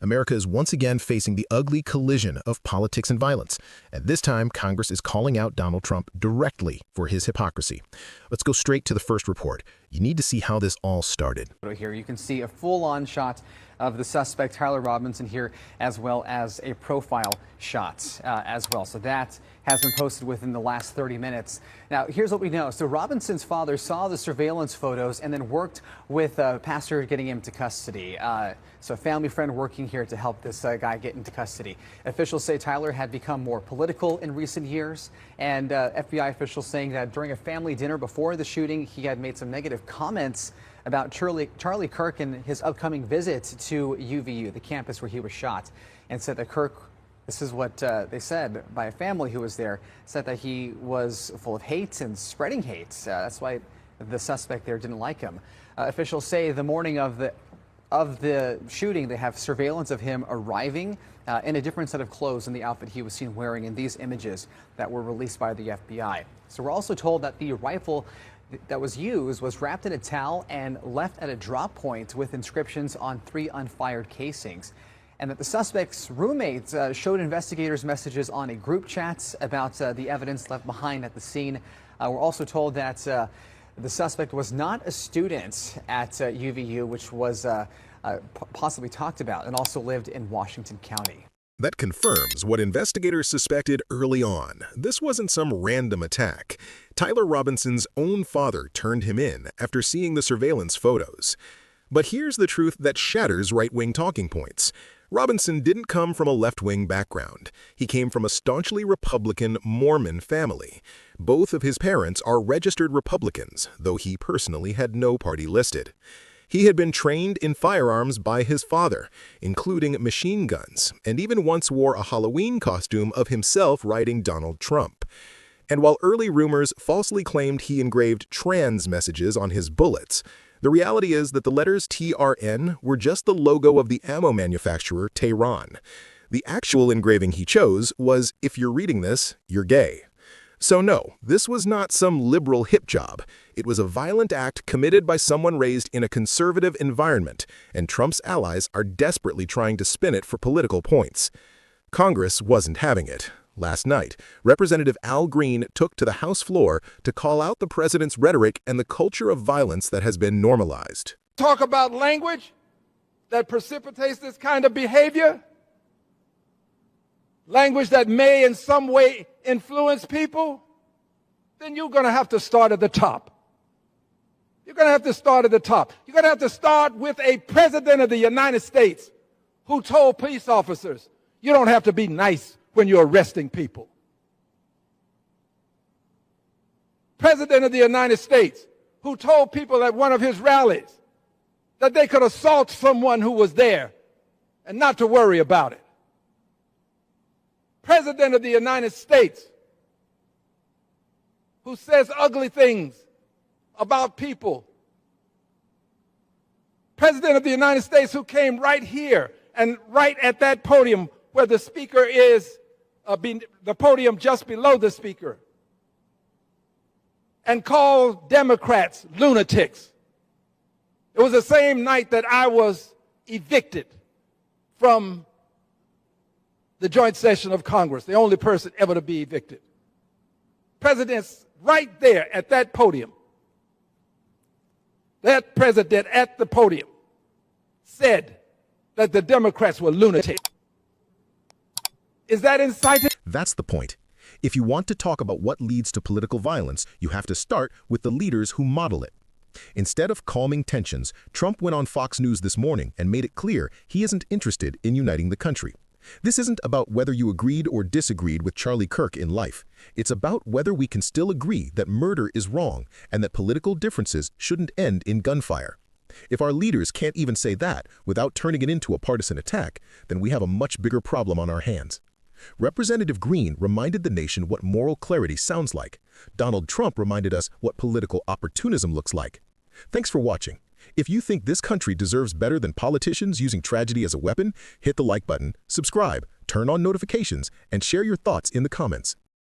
America is once again facing the ugly collision of politics and violence, and this time Congress is calling out Donald Trump directly for his hypocrisy. Let's go straight to the first report. You need to see how this all started. Here you can see a full-on shot of the suspect, Tyler Robinson, here, as well as a profile shot as well. So that has been posted within the last 30 minutes. Now, here's what we know. So Robinson's father saw the surveillance photos and then worked with a pastor getting him to custody. So a family friend working here to help this guy get into custody. Officials say Tyler had become more political in recent years, and FBI officials saying that during a family dinner before the shooting, he had made some negative comments about Charlie Kirk and his upcoming visit to UVU, the campus where he was shot, and said that Kirk, this is what they said by a family who was there, said that he was full of hate and spreading hate. That's why the suspect there didn't like him. Officials say the morning of the shooting, they have surveillance of him arriving in a different set of clothes than the outfit he was seen wearing in these images that were released by the FBI. So we're also told that the rifle that was used was wrapped in a towel and left at a drop point with inscriptions on 3 unfired casings, and that the suspect's roommates showed investigators messages on a group chat about the evidence left behind at the scene. We're also told that the suspect was not a student at UVU, which was possibly talked about, and also lived in Washington County. That confirms what investigators suspected early on. This wasn't some random attack. Tyler Robinson's own father turned him in after seeing the surveillance photos. But here's the truth that shatters right-wing talking points. Robinson didn't come from a left-wing background. He came from a staunchly Republican Mormon family. Both of his parents are registered Republicans, though he personally had no party listed. He had been trained in firearms by his father, including machine guns, and even once wore a Halloween costume of himself riding Donald Trump. And while early rumors falsely claimed he engraved trans messages on his bullets, the reality is that the letters TRN were just the logo of the ammo manufacturer Tehran. The actual engraving he chose was, "If you're reading this, you're gay." So no, this was not some liberal hip job. It was a violent act committed by someone raised in a conservative environment, and Trump's allies are desperately trying to spin it for political points. Congress wasn't having it. Last night, Representative Al Green took to the House floor to call out the president's rhetoric and the culture of violence that has been normalized. Talk about language that precipitates this kind of behavior? Language that may in some way influence people? Then you're going to have to start at the top. You're going to have to start at the top. You're going to have to start with a president of the United States who told police officers, you don't have to be nice when you're arresting people. President of the United States who told people at one of his rallies that they could assault someone who was there and not to worry about it. President of the United States who says ugly things about people. President of the United States who came right here and right at that podium where the speaker is, the podium just below the speaker, and called Democrats lunatics. It was the same night that I was evicted from the joint session of Congress, the only person ever to be evicted. President's right there at that podium. That president at the podium said that the Democrats were lunatics. Is that inciting? That's the point. If you want to talk about what leads to political violence, you have to start with the leaders who model it. Instead of calming tensions, Trump went on Fox News this morning and made it clear he isn't interested in uniting the country. This isn't about whether you agreed or disagreed with Charlie Kirk in life. It's about whether we can still agree that murder is wrong and that political differences shouldn't end in gunfire. If our leaders can't even say that without turning it into a partisan attack, then we have a much bigger problem on our hands. Representative Green reminded the nation what moral clarity sounds like. Donald Trump reminded us what political opportunism looks like. Thanks for watching. If you think this country deserves better than politicians using tragedy as a weapon, hit the like button, subscribe, turn on notifications, and share your thoughts in the comments.